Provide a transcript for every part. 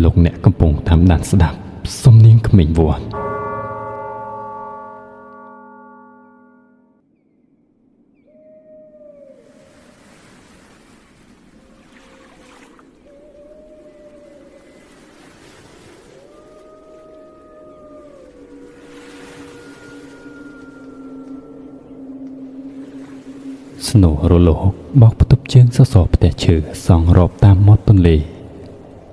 លោកអ្នកកំពុងតាមដានស្ដាប់សំនៀងក្មេងវត្តស្នូរលោហបោកបន្ទប់ជើងសសរផ្ទះឈើសង់រាប់តាមមាត់ទន្លេ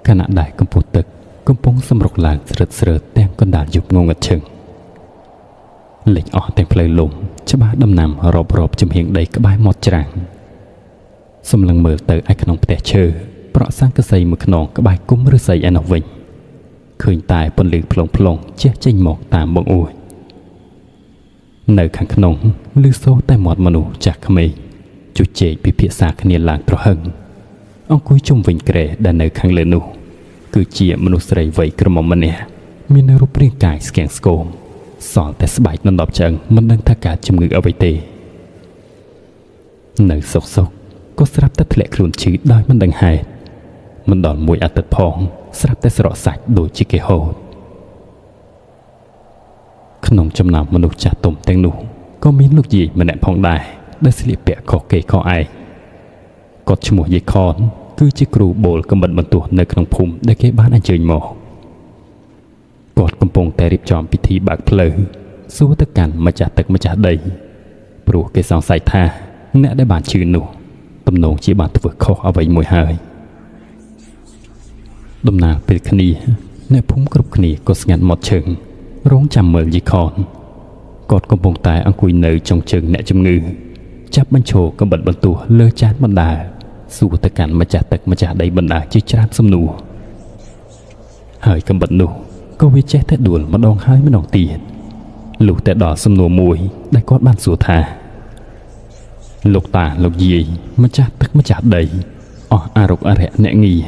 ខណៈដែលកម្ពស់ទឹកកំពុងសម្រុកឡើងស្រើតទាំងកណ្ដាលយប់ងងឹតឈឹងលេចអស់ទាំងផ្លូវលំច្បាស់ដំណាំរាប់ចំហៀងដីក្បែរមាត់ច្រាំងសម្លឹងមើលទៅឯក្នុងផ្ទះឈើប្រក់សង្កសីមួយខ្នងក្បែរគុំឫស្សីឯនោះវិញឃើញតែពន្លឺផ្លុងជះចេញមកតាមបង្អួចនៅខាងក្នុងឮសូរតែមាត់មនុស្សចាស់ក្មេងជជែកពិភាក្សាគ្នាឡើងត្រហឹងអង្គុយជុំវិញគ្រែដែលនៅខាងលើនោះគឺជាមនុស្សស្រីវ័យក្រមុំម្នាក់មានរូបរាងកាយស្គាំងស្គមសល់តែស្បែកដណ្ដប់ឆ្អឹងមិនដឹងថាកើតជំងឺអ្វីទេនៅសុកក៏ស្រាប់តែធ្លាក់ខ្លួនឈឺដោយមិនដឹងហេតុមិនដល់មួយអាទិត្យផងស្រាប់តែស្រក់សាច់ដូចជាគេហូតក្នុងចំណោមមនុស្សចាស់ទុំទាំងនោះក៏មានលោកយាយម្នាក់ផងដែរដែលស្លៀកពាក់ខុសគេខុសឯងគាត់ឈ្មោះយាយខនគឺជាគ្រូបូលកំបិតបន្ទោះនៅក្នុងភូមិដែលគេបានអញ្ជើញមកគាត់កំពុងតែរៀបចំពិធីបើកផ្លូវសួរទៅកាន់ម្ចាស់ទឹកម្ចាស់ដីព្រោះគេសង្ស័យថាអ្នកដែលបានឈឺនោះទំនងជាបានធ្វើខុសអ្វីមួយហើយដំណើរពេលគ្នាអ្នកភូមិគ្រប់គ្នាក៏ស្ងាត់មកឈឹងរងចាំមើលយាយខនគាត់កំពុងតែអង្គុយនៅចុងជើងអ្នកជំងឺចាប់បញ្ឈរកំបិតបន្ទោះលើចានបណ្ដាសួរទៅកាន់ម្ចាស់ទឹកម្ចាស់ដីបណ្ដាជាច្រើនសំណួរហើយកំបិតនោះក៏វាចេះតែដួលម្ដងហើយម្ដងទៀតលុះតែដល់សំណួរមួយដែលគាត់បានសួរថាលោកតាលោកយាយម្ចាស់ទឹកម្ចាស់ដីអស់អារុកអរិយអ្នកងារ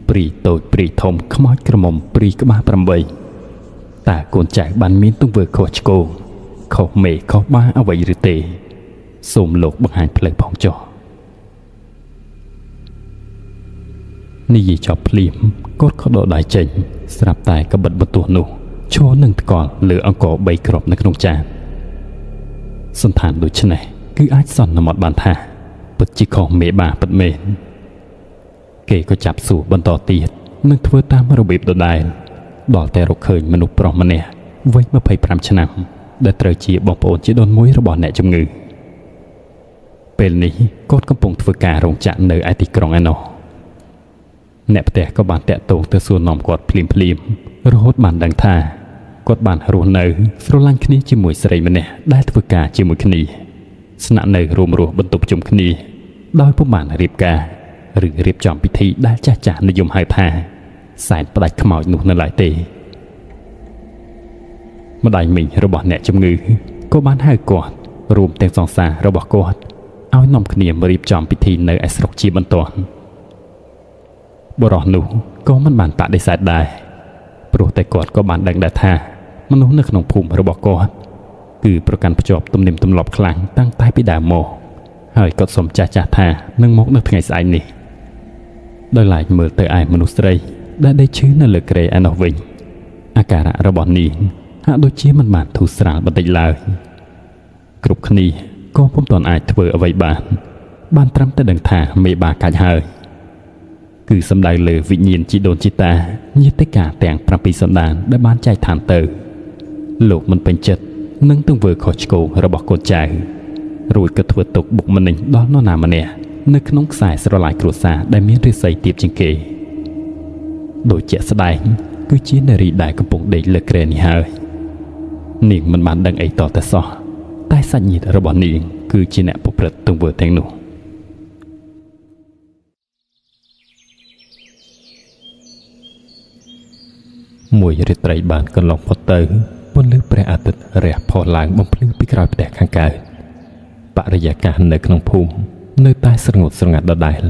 ព្រីតូចព្រីធំខ្មោចក្រមុំព្រីក្បាល8តើកូនចៅបានមានទង្វើខុសឆ្គងខុសមេខុសបាអ្វីឬទេសូមលោកបង្ហាញផ្លូវផងចុះនិយាយចប់ភ្លាមគាត់ក៏ដកដៃចេញស្រាប់តែកបិតបន្ទោះនោះឈរនឹងថ្កល់លើអង្គរ3គ្រាប់នៅក្នុងចានសន្តានដូច្នេះគឺអាចសន្មត់បានថាពិតជាខុសមេបាពិតមែនគេក៏ចាប់សួរបន្តទៀតនឹងធ្វើតាមរបៀបដដែលដល់តែរកឃើញមនុស្សប្រុសម្នាក់វ័យ25ឆ្នាំដែលត្រូវជាបងប្អូនជីដូនមួយរបស់អ្នកជំងឺពេលនេះគាត់កំពុងធ្វើការរោងចក្រនៅឯទីក្រុងឯណោះអ្នកផ្ទះក៏បានតាក់ទងទៅសួរនាំគាត់ភ្លាមរហូតបានដឹងថាគាត់បានរស់នៅស្រឡាញ់គ្នាជាមួយស្រីម្នាក់ដែលធ្វើការជាមួយគ្នាស្នាក់នៅរួមរស់បន្ទប់ជុំគ្នាដោយពុំបានរៀបការឬរៀបចំពិធីដែលចាស់និយមហៅថាសែនផ្ដាច់ខ្មោចនោះនៅឡើយទេម្ដាយមីងរបស់អ្នកជំងឺក៏បានហៅគាត់រួមទាំងសង្សាររបស់គាត់ឲ្យនាំគ្នាមករៀបចំពិធីនៅឯស្រុកជាបន្ទាន់បុរសនោះក៏មិនបានបដិសេធដែរព្រោះតែគាត់ក៏បានដឹងដែរថាមនុស្សនៅក្នុងភូមិរបស់គាត់គឺប្រកាន់ភ្ជាប់ទំនៀមទម្លាប់ខ្លាំងតាំងតែពីដើមមកហើយគាត់សុំចាស់ថានឹងមកនៅថ្ងៃស្អែកនេះដោយឡែកមើលទៅឯមនុស្សស្រីដែលដេកឈឺនៅលើគ្រែឯនោះវិញអាការៈរបស់នាងហាក់ដូចជាមិនបានធូរស្រាលបន្តិចឡើយគ្រប់គ្នាក៏ពុំទាន់អាចធ្វើអ្វីបានត្រឹមតែដឹងថាមេបាកាច់ហើយគឺសំដៅលើវិញ្ញាណជីដូនជីតាញាតិកាទាំង7សន្តានដែលបានចែកឋានទៅលោកមិនពេញចិត្តនឹងទង្វើខុសឆ្គងរបស់កូនចៅរួចក៏ធ្វើទុកបុកម្នេញដល់នរណាម្នាក់នៅក្នុងខ្សែស្រឡាយគ្រួសារដែលមានរាសីទាបជាងគេដោយជាក់ស្ដែងគឺជានារីដែលកំពុងដេកលើគ្រែនេះហើយនាងមិនបានដឹងអីតតែសោះតែសាច់ញាតិរបស់នាងគឺជាអ្នកប្រព្រឹត្តទង្វើទាំងនោះមួយរាត្រីបានកន្លងផុតទៅពន្លឺព្រះអាទិត្យរះផុសឡើងបំភ្លឺពីក្រោយផ្ទះខាងកើតបរិយាកាសនៅក្នុងភូមិនៅតែស្រងត់ស្រងាត់ដដែល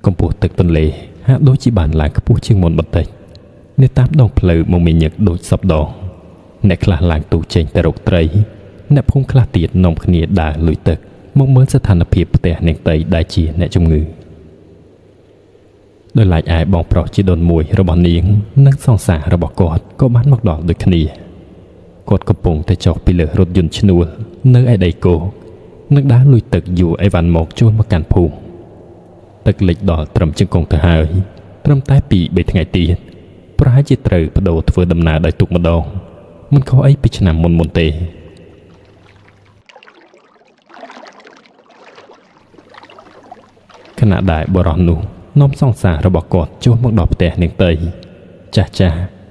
កម្ពស់ទឹកទន្លេហាក់ដូចជាបានឡើងខ្ពស់ជាងមុនបន្តិចនៅតាមដងផ្លូវមកមានញឹកដូចសពដងអ្នកខ្លះឡើងទូចេញទៅរកត្រីអ្នកភូមិខ្លះទៀតនាំគ្នាដើរលួចទឹកមកមើលស្ថានភាពផ្ទះនាងតីដែលជាអ្នកជំងឺ ដោយឡែកឯបងប្រុសជាដូនមួយរបស់នាងនិងសង្សាររបស់គាត់ក៏បានមកដល់ដូចគ្នាគាត់កំពុងតែចុះពីលើរថយន្តឈ្នួលនៅឯដីគោកនឹងដើរលួចទឹកយូរអីវ៉ាន់មកជួលមកកាន់ភូមិទឹកលិចដល់ត្រឹមជង្គង់ទៅហើយត្រឹមតែ2-3ថ្ងៃទៀតប្រហែលជាត្រូវបដូរធ្វើដំណើរដោយទូកម្ដងមិនខុសអីពីឆ្នាំមុនទេខណៈដែលបរិះនោះនាំសង្សាររបស់គាត់ជួសមកដល់ផ្ទះនាងតីចាស់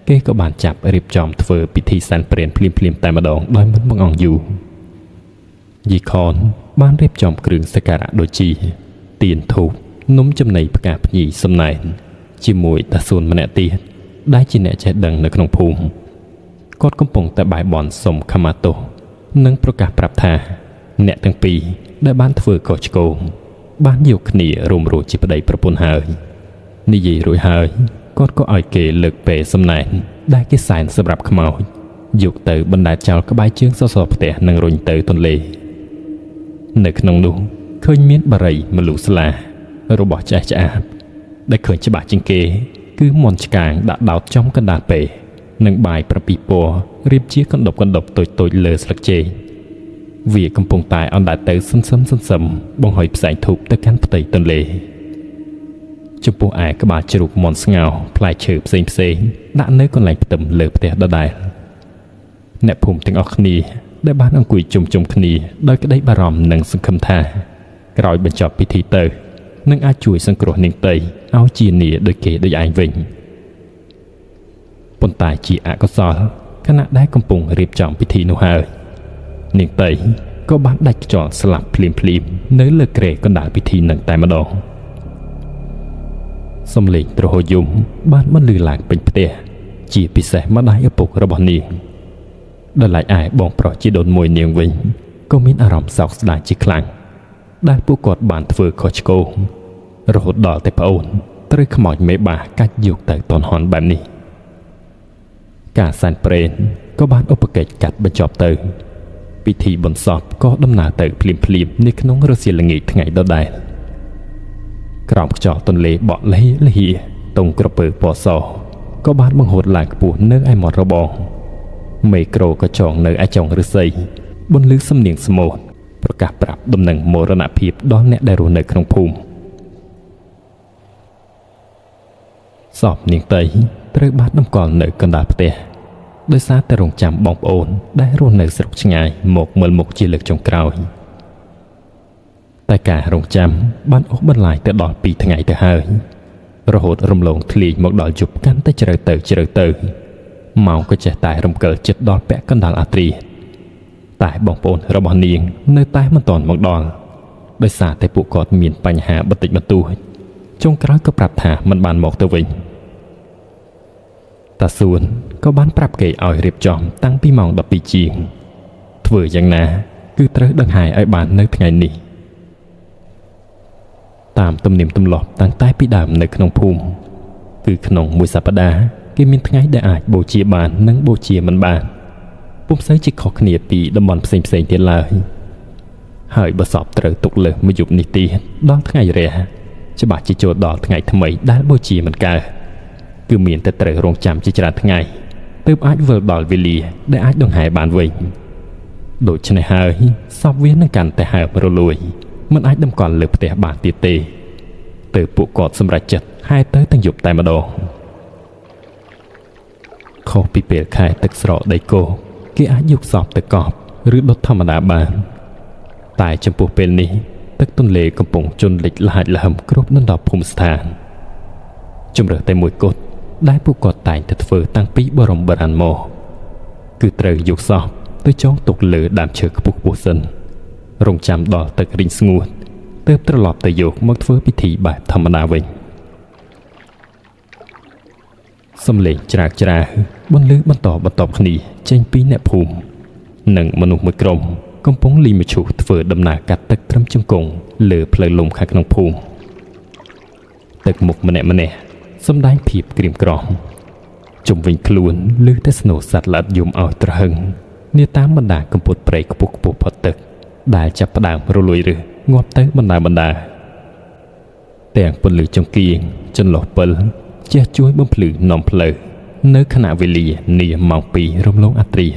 គេក៏បានចាប់រៀបចំធ្វើពិធីសែនព្រេនភ្លាមតែម្ដងដោយមិនបង្អង់យូរយីខនបានរៀបចំគ្រឿងសក្ការៈដូចជាទៀនធូបនំចំណីផ្កាភ្ញីសំណែនជាមួយតាសួនម្នាក់ទៀតដែលជាអ្នកចេះដឹងនៅក្នុងភូមិគាត់កំពុងតែបាយបន់សុំខមាទោសនិងប្រកាសប្រាប់ថាអ្នកទាំងពីរដែលបានធ្វើកុសឆ្គងបានយកគ្នារួមរស់ជាប្តីប្រពន្ធហើយនិយាយរួចហើយគាត់ក៏ឲ្យគេលើកពេលសំណែនដែលគេសែនសម្រាប់ខ្មោចយកទៅបណ្ដែតចោលក្បែរជើងសសរផ្ទះនិងរុញទៅទន្លេនៅក្នុងនោះឃើញមានបារីមលូស្លារបស់ចាស់ឆ្អាបដែលឃើញច្បាស់ជាងគេគឺមន់ឆ្កាងដាក់ដោតចំកណ្ដាលពេនិងបាយ7ពណ៌រៀបជាកណ្ដុបតូចលើស្លឹកចេកវាកំពុងតែអណ្ដែតទៅសន្សឹមបង្ហុយផ្សែងធូបទៅកាន់ផ្ទៃទន្លេចំពោះឯក្បាលជ្រូកមន់ស្ងោផ្លែឈើផ្សេងដាក់នៅកន្លែងផ្ទឹមលើផ្ទះដដែលអ្នកភូមិទាំងអស់គ្នាដែលបានអង្គុយជុំគ្នាដោយក្តីបារម្ភនិងសង្ឃឹមថាក្រោយបញ្ចប់ពិធីទៅនឹងអាចជួយសង្គ្រោះនាងតីឲ្យជានាដូចគេដូចឯងវិញប៉ុន្តែជាអកុសលខណៈដែលកំពុងរៀបចំពិធីនោះហើយនាងតីក៏បានដាច់ខ្យល់ស្លាប់ភ្លាមនៅលើគ្រែកណ្ដាលពិធីនឹងតែម្ដងសំឡេងទ្រហោយំបានបន្លឺឡើងពេញផ្ទះជាពិសេសម្ដាយឪពុករបស់នាងដល់ឡែកឯបងប្រុសជីដូនមួយនាងវិញក៏មានអារម្មណ៍សោកស្ដាយជាខ្លាំងដែលពួកគាត់បានធ្វើខុសឆ្គងរហូតដល់តែប្អូនត្រូវខ្មោចមេបាកាច់យកទៅតន់ហន់បែបនេះការសែនព្រេនក៏បានឧបកិច្ចកាត់បញ្ចប់ទៅពិធីបុណ្យសពក៏ដំណើរទៅភ្លាមនៅក្នុងរសៀលល្ងាចថ្ងៃដដែលក្រោមខ្យល់ទន្លេបក់លហៀតុងក្រពើពណ៌សក៏បានបង្ហូរឡើងខ្ពស់នៅឯមាត់របងមេក្រូក៏ចងនៅឯចុងឫស្សីបន្លឺសំនៀងស្មូតប្រកាសប្រាប់ដំណឹងមរណភាពដល់អ្នកដែលរស់នៅក្នុងភូមិសពនាងតីត្រូវបានតម្កល់នៅកណ្ដាលផ្ទះដោយសារតែរងចាំបងប្អូនដែលរស់នៅស្រុកឆ្ងាយមកមើលមុខជាលើកចុងក្រោយតែការរងចាំបានអូសបន្លាយទៅដល់2ថ្ងៃទៅហើយរហូតរំលងធ្លាយមកដល់យប់កាន់តែជ្រៅទៅម៉ោងក៏ចេះតែរំកិលចិត្តដល់ពាក់កណ្ដាលអាទ្រីតែបងប្អូនរបស់នាងនៅតែមិនទាន់មកដល់ដោយសារតែពួកគាត់មានបញ្ហាបន្តិចបន្តួចចុងក្រោយក៏ប្រាប់ថាមិនបានមកទៅវិញតាសួនក៏បានប្រាប់គេឲ្យរៀបចំតាំងពីម៉ោង12ជាងធ្វើយ៉ាងណាគឺត្រូវដង្ហែឲ្យបាននៅថ្ងៃនេះតាមទំនៀមទម្លាប់តាំងតែពីដើមនៅក្នុងភូមិគឺក្នុងមួយសប្តាហ៍គេមានថ្ងៃដែលអាចបូជាបាននិងបូជាមិនបានពុំសូវជាខុសគ្នាពីតំបន់ផ្សេងទៀតឡើយហើយបើសពត្រូវទុកលើសមួយយប់នេះទៀតដល់ថ្ងៃរះច្បាស់ជាចូលដល់ថ្ងៃថ្មីដែលបូជាមិនកើតគឺមានតែត្រូវរងចាំជាច្រើនថ្ងៃទើបអាចវិលដល់វេលាដែលអាចដង្ហែបានវិញដូច្នេះហើយសពវានឹងកាន់តែហើបរលួយមិនអាចតម្កល់លើផ្ទះបានទៀតទេទើបពួកគាត់សម្រេចចិត្តហែទៅទាំងយប់តែម្ដងខុសពីពេលខែទឹកស្រកដីគោគេអាចយកសពទៅកប់ឬដុតធម្មតាបានតែចំពោះពេលនេះទឹកទន្លេកំពុងជន់លិចលះលហឹមគ្រប់ដណ្ដប់ភូមិស្ថានជំរើសតែមួយគត់ដែលពួកគាត់តែងតែធ្វើតាំងពីបរមបុរាណមកគឺត្រូវយកសពទៅចងទុកលើដើមឈើខ្ពស់សិនរងចាំដល់ទឹករីងស្ងួតទើបត្រឡប់ទៅយកមកធ្វើពិធីបែបធម្មតាវិញសំឡេងច្រាវបន្លឺបន្តគ្នាចេញពីអ្នកភូមិនិងមនុស្សមួយក្រុមកំពុងលីមឈូសធ្វើដំណើរកាត់ទឹកត្រឹមជង្គង់លើផ្លូវលំខាងក្នុងភូមិទឹកមុខម្នាក់សំដែងភាពក្រៀមក្រំជុំវិញខ្លួនឮតែស្នូរសត្វល្អិតយំឲ្យត្រហឹងនាតាមបណ្ដាកំពត់ព្រៃខ្ពស់ផុតទឹកដែលចាប់ផ្ដើមរលួយរឹសងាប់ទៅបណ្ដា ទាំងពន្លឺចង្កៀងចន្លោះពិលជះជួយបំភ្លឺនាំផ្លូវនៅខណៈវេលានាម៉ោង 2 រំលងអត្រា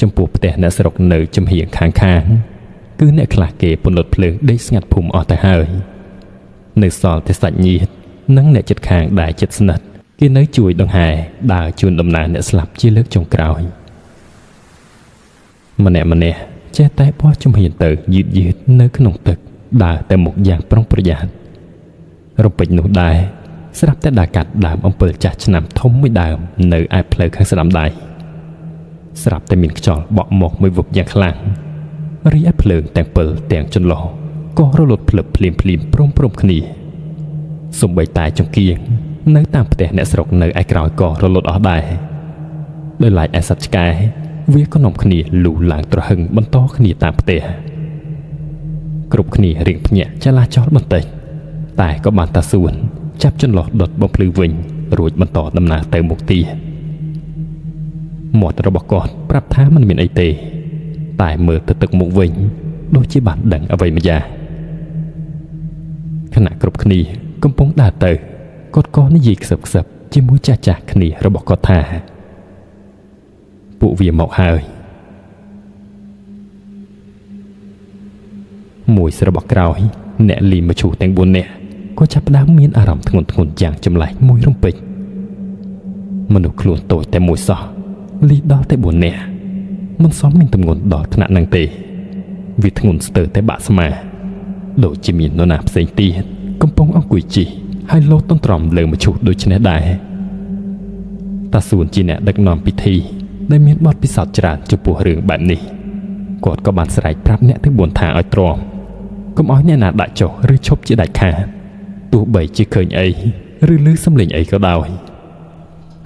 ចំពោះផ្ទះអ្នកស្រុកនៅចំហៀងខាងគឺអ្នកខ្លះគេពន្លត់ភ្លើងដេកស្ងាត់ភូមិអស់ទៅហើយនៅសល់តែសាច់ញាតិនិងអ្នកជិតខាងដែលជិតស្និទ្ធគេនៅជួយដង្ហែដើរជូនដំណើរអ្នកស្លាប់ជាលើកចុងក្រោយម្នាក់ចេះតែបោះជំហានទៅយឺតនៅក្នុងទឹកដើរតែមុខយ៉ាងប្រុងប្រយ័ត្នរំពេចនោះដែរស្រាប់តែដើរកាត់ដើមអំពិលចាស់ឆ្នាំធំមួយដើមនៅឯផ្លូវខាងស្ដាំដៃស្រាប់តែមានខ្យល់បក់មកមួយវឹបយ៉ាងខ្លាំងរីឯភ្លើងទាំងពិលទាំងចន្លោះក៏រលត់ភ្លឹបភ្លាមព្រមគ្នាសំបីតែចង្គៀងនៅតាមផ្ទះអ្នកស្រុកនៅឯក្រោយក៏រលត់អស់ដែរដោយឡែកឯសត្វឆ្កែវាក៏នាំគ្នាលូឡើងត្រហឹងបន្តគ្នាតាមផ្ទះគ្រប់គ្នារៀងភ្ញាក់ចលាចលបន្តិចតែក៏បានតាសួនចាប់ចន្លោះដុតបំភ្លឺវិញរួចបន្តដំណើរទៅមុខទៀតមាត់របស់គាត់ប្រាប់ថាមិនមានអីទេតែមើលទៅទឹកមុខវិញដូចជាបានដឹងអ្វីម្យ៉ាងខណៈគ្រប់គ្នាកំពុងដើរទៅគាត់ក៏និយាយខ្សឹបជាមួយចាស់គ្នារបស់គាត់ថាពួកវាមកហើយមួយស្របក្រោយអ្នកលីមឈូទាំង4នាក់ក៏ចាប់ផ្ដើមមានអារម្មណ៍ធ្ងន់យ៉ាងចម្លែកមួយរំពេចមនុស្សខ្លួនតូចតែមួយសោះលីដល់តែ4នាក់មិនសមនឹងទម្ងន់ដល់ថ្នាក់នឹងទេវាធ្ងន់ស្ទើរតែបាក់ស្មាដូចជាមាននរណាផ្សេងទៀតកំពុងអង្គុយជិះហើយលោតតន្ត្រំលើមឈូសដូចនេះដែរតាសួនជាអ្នកដឹកនាំពិធីដែលមានបទពិសោធន៍ច្រើនចំពោះរឿងបែបនេះគាត់ក៏បានស្រែកប្រាប់អ្នកទាំង4ថាឲ្យទ្រាំកុំឲ្យអ្នកណាដាក់ចុះឬឈប់ជាដាច់ខាតទោះបីជាឃើញអីឬឮសំឡេងអីក៏ដោយ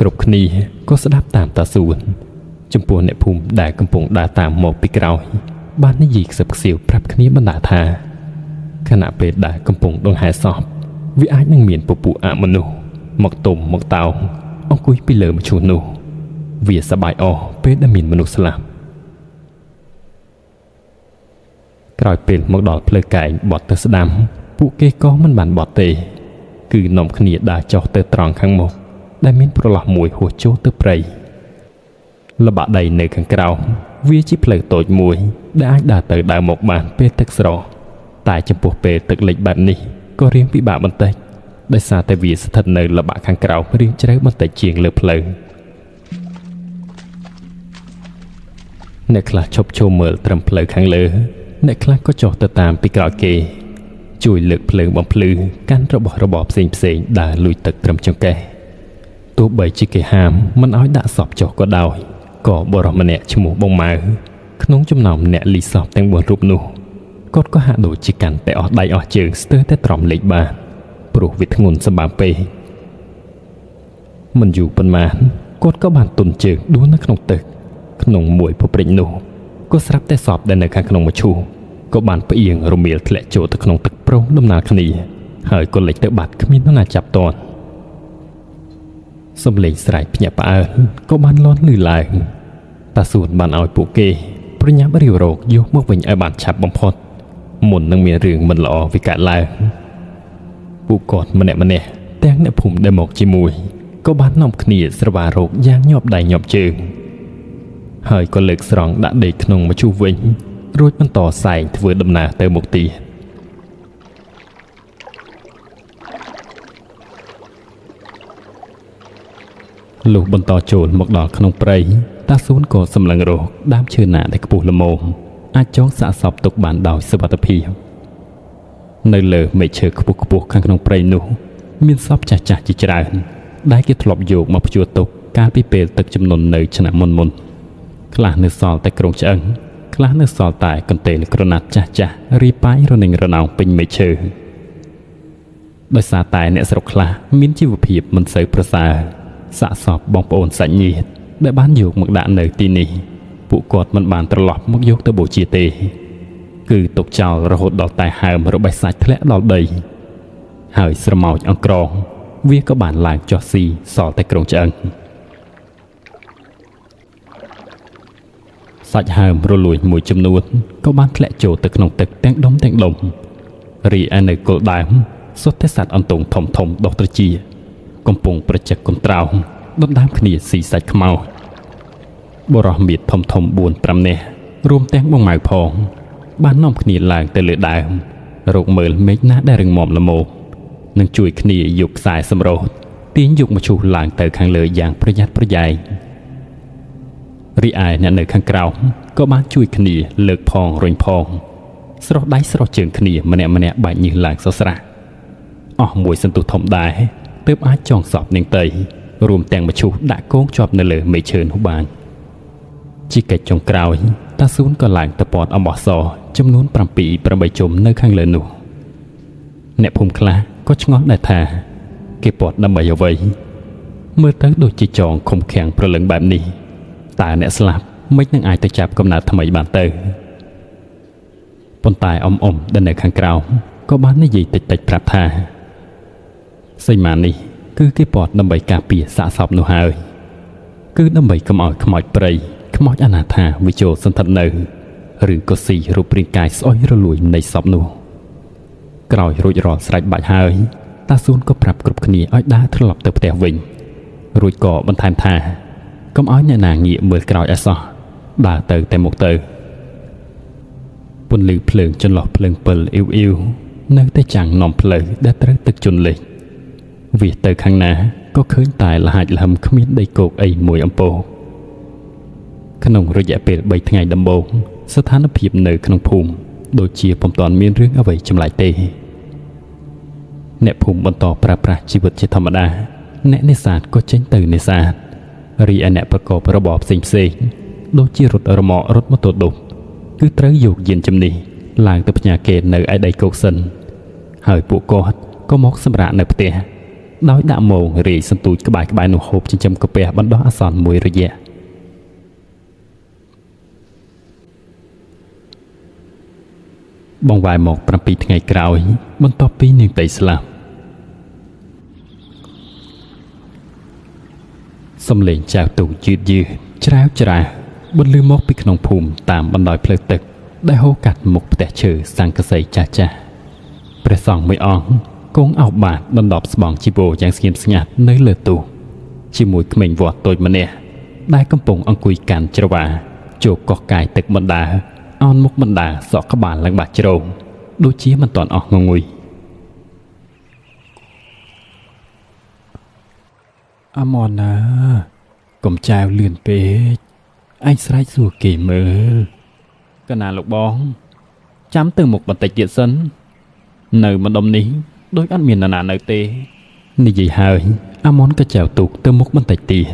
គ្រប់គ្នាក៏ស្ដាប់តាមតាសួនចំពោះអ្នកភូមិដែលកំពុងដើរតាមមកពីក្រោយបាននិយាយខ្សឹបខ្សៀវប្រាប់គ្នាបណ្ដាថាខណៈពេលដែលកំពុងដង្ហែសពវាអាចនឹងមានពពួកអមនុស្សមកទុំមកតោងអង្គុយពីលើមឈូសនោះវាសប្បាយអស់ពេលដែលមានមនុស្សស្លាប់ក្រោយពេលមកដល់ផ្លូវកែងបត់ទៅស្ដាំពួកគេក៏មិនបានបត់ទេគឺនាំគ្នាដើរចុះទៅត្រង់ខាងមុខដែលមានប្រឡោះមួយហួសចូលទៅព្រៃល្បាក់ដីនៅខាងក្រោមវាជាផ្លូវតូចមួយដែលអាចដើរទៅដើរមកបានពេលទឹកស្រកតែចំពោះពេលទឹកលិចបែបនេះក៏រៀងពិបាកបន្តិចដោយសារតែវាស្ថិតនៅល្បាក់ខាងក្រោមរៀងជ្រៅបន្តិចជាងលើផ្លូវអ្នកខ្លះឈប់ឈរមើលត្រឹមផ្លូវខាងលើអ្នកខ្លះក៏ចុះទៅតាមពីក្រោយគេជួយលើកភ្លើងបំភ្លឺកាន់របស់របរផ្សេងដើរលួចទឹកត្រឹមចង្កេះទោះបីជាគេហាមមិនឲ្យដាក់សពចុះក៏ដោយក៏បរិសម្នាក់ឈ្មោះបងម៉ៅក្នុងចំណោមអ្នកលីសពទាំង4រូបនោះគាត់ក៏ហាក់ដូចជាកាន់តែអស់ដៃអស់ជើងស្ទើរតែទ្រាំលេខបានព្រោះវាធ្ងន់សម្បើមពេកមិនយូរប៉ុន្មានគាត់ក៏បានទន់ជើងដួលនៅក្នុងទឹកក្នុងមួយពព្រិចនោះក៏ស្រាប់តែសពដែលនៅខាងក្នុងមឈូសក៏បានផ្អៀងរមៀលធ្លាក់ចូលទៅក្នុងទឹកប្រងដំណើរគ្នាហើយក៏លិចទៅបាត់គ្មាននរណាចាប់ទាន់សំឡេងស្រែកភ្ញាក់ផ្អើលក៏បានលាន់ឮឡើងតាសួនបានឲ្យពួកគេប្រញាប់រាវរកយកមកវិញឲ្យបានឆាប់បំផុតមុននឹងមានរឿងមិនល្អវិកើតឡើងពួកគាត់ម្នាក់ទាំងអ្នកភូមិដែលមកជាមួយក៏បាននាំគ្នាស្រវារោគយ៉ាងញាប់ដៃញាប់ជើងហើយក៏លើកស្រង់ដាក់ដេកក្នុងមឈូសវិញរួចបន្តសែងធ្វើដំណើរទៅមុខទៀតលុះបន្តចូលមកដល់ក្នុងព្រៃតាសួនក៏សម្លឹងរកដើមឈើណាដែលខ្ពស់ល្មមអាចចងសាកសពទុកបានដោយសុវត្ថិភាពនៅលើមែកឈើខ្ពស់ខាងក្នុងព្រៃនោះមានសពចាស់ជាច្រើនដែលគេធ្លាប់យកមកភ្ជួរទុកកាលពីពេលទឹកជំនន់នៅឆ្នាំមុនខ្លះនៅសល់តែក្រុងឆ្អឹងខ្លះនៅសល់តែកន្ទេលក្រណាត់ចាស់រីប៉ាយរនឹងរណោងពេញមែកឈើដោយសារតែអ្នកស្រុកខ្លះមានជីវភាពមិនសូវប្រសើរសាកសពបងប្អូនសាច់ញាតិដែលបានយកមកដាក់នៅទីនេះពួកគាត់មិនបានត្រឡប់មកយកទៅបូជាទេគឺទុកចោលរហូតដល់តែហើមរបេះសាច់ធ្លាក់ដល់ដីហើយស្រមោចអង្ក្រងវាក៏បានឡើងចុះស៊ីសល់តែក្រុងឆ្អឹងសាច់ហើមរលួយមួយចំនួនក៏បានធ្លាក់ចូលទៅក្នុងទឹកទាំងដុំ រីឯនៅគល់ដើមសុទ្ធតែសត្វអន្ទង់ធំធំដុះត្រចៀកំពុងប្រជិកកន្ត្រោងដណ្ដើមគ្នាស៊ីសាច់ខ្មោចបរោះមៀតធំធំ 4-5 នាក់រួមទាំងបងម៉ៅផងបាននាំគ្នាឡើងទៅលើដើមរកមើលមេឃណាដែលរឹងមាំល្មមនិងជួយគ្នាយកខ្សែសម្រោតទាញយកម្ជុះឡើងទៅខាងលើយ៉ាងប្រយ័ត្នប្រយែងរីឯអ្នកនៅខាងក្រោមក៏បានជួយគ្នាលើកផងរុញផងស្រោះដៃស្រោះជើងគ្នាម្នាក់បែកញើសឡើងសស្រាក់អស់មួយសន្ទុះធំដែរទើបអាចចងសពនាងតីរួមទាំងមឈូសដាក់គោងជាប់នៅលើមេឈើនោះបានជាកិច្ចចុងក្រោយតាស៊ូនក៏ឡើងទៅពាត់អំបោះសចំនួន 7-8 ជុំនៅខាងលើនោះអ្នកភូមិខ្លះក៏ឆ្ងល់ដែរថាគេពាត់ដើម្បីអ្វីមើលទៅដូចជាចងឃុំឃាំងប្រលឹងបែបនេះតើអ្នកស្លាប់មិននឹងអាចទៅចាប់កំណើតថ្មីបានទៅប៉ុន្តែអ៊ំដែលនៅខាងក្រៅក៏បាននិយាយតិចប្រាប់ថាសីមានេះគឺគេពាត់ដើម្បីការពារសាកសពនោះហើយគឺដើម្បីកុំឲ្យខ្មោចព្រៃខ្មោចអនាថាវិចូលសន្ធិដ្ឋនៅឬក៏ស៊ីរូបរាងកាយស្អុយរលួយនៃសពនោះក្រោយរួចរាល់ស្រេចបាច់ហើយតាស៊ូនក៏ប្រាប់គ្រប់គ្នាឲ្យដើរត្រឡប់ទៅផ្ទះវិញរួចក៏បន្ថែមថាកុំឲ្យអ្នកណាងាកមើលក្រោយឲ្យសោះដើរទៅតែមុខទៅពន្លឺភ្លើងចន្លោះភ្លើងពិលអ៊ីវនៅតែចាំងនាំផ្លូវដែលត្រូវទឹកជន់លិចវាទៅខាងណាក៏ឃើញតែលហាច់លហឹមគ្មានដីគោកអីមួយអំពូក្នុងរយៈពេល3ថ្ងៃដំបូងស្ថានភាពនៅក្នុងភូមិដូចជាពុំទាន់មានរឿងអ្វីចម្លែកទេអ្នកភូមិបន្តប្រើប្រាស់ជីវិតជាធម្មតាអ្នកនេសាទក៏ចេញទៅនេសាទរីឯអ្នកប្រកបរបរផ្សេងដូចជារត់រមាក់រត់ម៉ូតូឌុបគឺត្រូវយកយានជំនិះឡើងទៅផ្ញើគេនៅឯដីគោកសិនហើយពួកគាត់ក៏មកសម្រាកនៅផ្ទះដោយដាក់មងរាយសន្ទូចក្បែរនោះហូបចិញ្ចឹមកាពះបណ្ដោះអាសន្នមួយរយៈបងវាយមក7ថ្ងៃក្រោយបន្ទាប់ពីនាងតីស្លាប់សំឡេងចៅទូយឺតច្រាវបន្លឺមកពីក្នុងភូមិតាមបណ្ដោយផ្លូវទឹកដែលហូរកាត់មុខផ្ទះឈើសង្កសីចាស់ព្រះសង្ឃមួយអង្គគង់អោបបាតដណ្ដប់ស្បង់ជីវរយ៉ាងស្ងៀមស្ងាត់នៅលើទូជាមួយក្មេងវត្តតូចម្នាក់ដែលកំពុងអង្គុយកាន់ច្រវាជោគកោះកាយទឹកបណ្ដាអោនមុខបណ្ដាសក់ក្បាលឡើងបាក់ជ្រោមដូចជាមិនទាន់អស់ងងុយអាម៉នណាកុំចៅលឿនពេកអញស្រែកសួរគេមើលកណាលោកបងចាំទៅមុខបន្តិចទៀតសិននៅម្ដុំនេះដូចអត់មាននរណានៅទេនិយាយហើយអាម៉នក៏ចៅទូកទៅមុខបន្តិចទៀត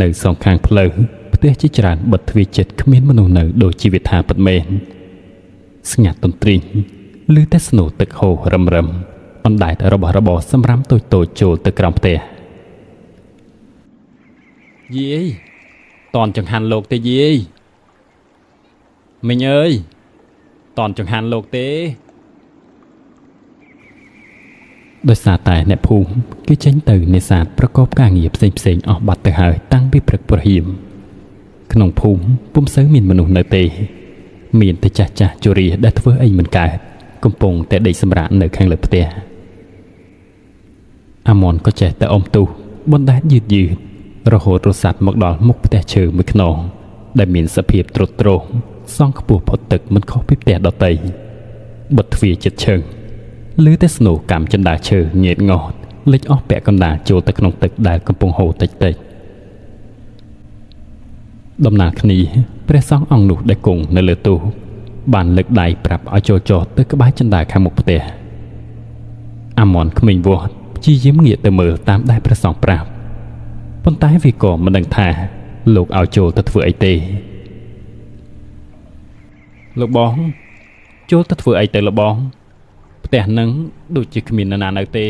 នៅសងខាងផ្លូវផ្ទះជាច្រើនបិទទ្វារជិតគ្មានមនុស្សនៅដូចជីវិតថាពិតមែនស្ងាត់ទន្ទ្រីឮតែស្នូរទឹកហូររឹមអណ្ដែតរបស់របរសម្រាមតូចចូលទៅក្រោមផ្ទះយាយតនចង្ហាន់លោកទេយាយមីងអើយតនចង្ហាន់លោកទេដោយសារតែអ្នកភូមិគេចេញទៅនេសាទប្រកបការងារផ្សេងអស់បាត់ទៅហើយតាំងពីព្រឹកព្រហៀមក្នុងភូមិពុំសូវមានមនុស្សនៅទេមានតែចាស់ជរាដែលធ្វើអីមិនកើតកំពុងតែដេកសម្រាកនៅខាងលើផ្ទះអាម៉នក៏ចេះតែអុំទូបណ្ដែតយឺតរហូតរសាត់មកដល់មុខផ្ទះឈើមួយខ្នងដែលមានសភាពទ្រុឌទ្រោមសង់ខ្ពស់ផុតទឹកមិនខុសពីផ្ទះដទៃបិទទ្វារជិតឈឹងឮតែស្នូរកម្មចិន្តាឈើងៀតងត់លិចអស់ពាក់កណ្ដាលចូលទៅក្នុងទឹកដែលកំពុងហូរតិចដំណើរគ្នាព្រះសង្ឃអង្គនោះដែលគង់នៅលើទូបានលើកដៃប្រាប់ឲ្យចូលចុះទៅក្បែរចិន្តាខាងមុខផ្ទះអាម៉នក្មេងវត្តព្យាយាមងាកទៅមើលតាមដែលព្រះសង្ឃប្រាប់ប៉ុន្តែវាក៏មិនដឹងថាលោកឲ្យចូលទៅធ្វើអីទេលោកបងចូលទៅធ្វើអីទៅលោកបងផ្ទះនឹងដូចជាគ្មាននរណានៅទេ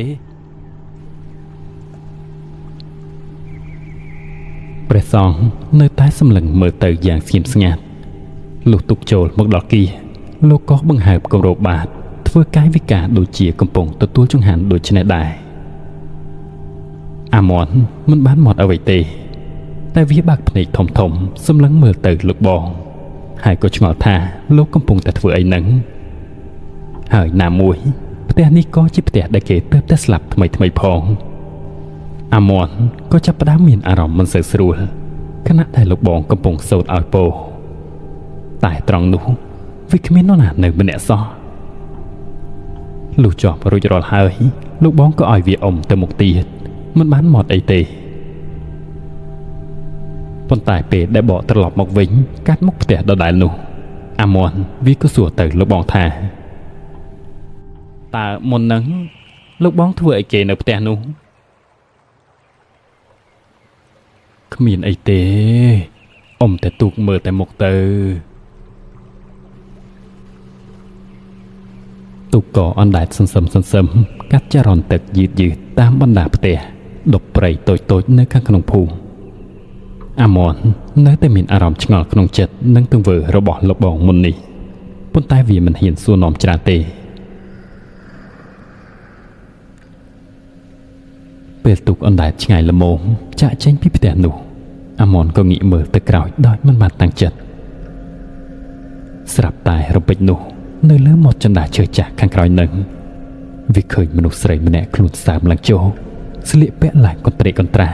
ព្រះសង្ឃនៅតែសម្លឹងមើលទៅយ៉ាងស្ងៀមស្ងាត់លុះទុកចូលមកដល់គីលោកក៏បង្ហើបគម្របបាតធ្វើកាយវិការដូចជាកំពុងទទួលចង្ហាន់ដូចនេះដែរអាម៉នមិនបានមកអ្វីទេតែវាបាក់ភ្នែកធំសម្លឹងមើលទៅលោកបងហើយក៏ឆ្ងល់ថាលោកកំពុងតែធ្វើអីហ្នឹង ហើយណាមួយផ្ទះនេះក៏ជាផ្ទះដែលគេទើបតែស្លាប់ថ្មីផងអាមន់ក៏ចាប់ផ្ដើមមានអារម្មណ៍មិនសូវស្រួលខណៈដែលលោកបងកំពុងសូត្រឲ្យពោតែត្រង់នោះវាគ្មាននរណានៅម្នាក់សោះលុះជាប់រួចរាល់ហើយលោកបងក៏ឲ្យវាអុំទៅមុខទៀតមិនបានមកអីទេប៉ុន្តែពេលដែលបកត្រឡប់មកវិញកាត់មុខផ្ទះដដែលនោះអាមន់វាក៏សួរទៅលោកបងថាតើមុននឹងលោកបងធ្វើអីគេនៅផ្ទះនោះគ្មានអីទេអុំតែទូកមើលតែមុខទៅទូកក៏អណ្ដែតសន្សឹមកាត់ចរន្តទឹកយឺតតាមបណ្ដាផ្ទះដប់ព្រៃតូចនៅខាងក្នុងភូមិអាមន់នៅតែមានអារម្មណ៍ឆ្ងល់ក្នុងចិត្តនឹងទង្វើរបស់លោកបងមុននេះប៉ុន្តែវាមិនហ៊ានសួរនាំច្រើនទេពេលទូកអណ្ដែតឆ្ងាយល្មមចាក់ចេញពីផ្ទះនោះអាមន់ក៏ងាកមើលទៅក្រោយដោយមិនបានតាំងចិត្តស្រាប់តែរំពេចនោះនៅលើមាត់ចន្ទាឈើចាស់ខាងក្រោយនឹងវាឃើញមនុស្សស្រីម្នាក់ខ្លួនសើមឡើងចូលស្លៀកពាក់ឡើងកន្ត្រេកកន្ត្រា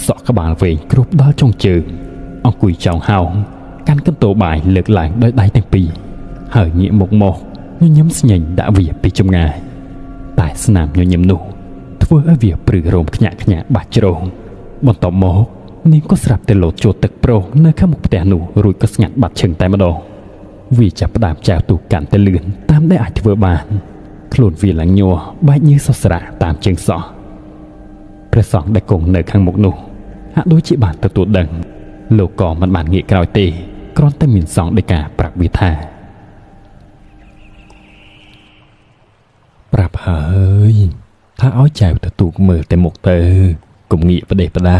សក់ក្បាលវែងគ្រប់ដល់ចុងជើងអង្គុយចោងហោងកាន់កន្ទោបាយលើកឡើងដោយដៃទាំងពីរហើយងាកមុខមកញញឹមស្ញែងដាក់វាពីចម្ងាយតែស្នាមញញឹមនោះធ្វើឲ្យវាព្រឺរោមខ្ញាក់បាច់ជ្រងបន្ទាប់មកនាងក៏ស្រាប់តែលោតចូលទឹកប្រុសនៅខាងមុខផ្ទះនោះរួចក៏ស្ងាត់បាត់ឈឹងតែម្ដងវាចាប់ផ្ដើមចែវទូកកាន់តែលឿនតាមដែលអាចធ្វើបានខ្លួនវាឡើងញ័របែកញើសស្រាក់តាមជើងសោះព្រះសង្ឃដែលគង់នៅខាងមុខនោះហាក់ដូចជាបានទទួលដឹងលោកក៏មិនបានងាកក្រោយទេគ្រាន់តែមានសង្ឃដីកាប្រាប់វាថាប្រាប់ហើយថាឲ្យចែវទៅទូកមើលតែមុខទៅកុំងាកផ្ដេសផ្ដា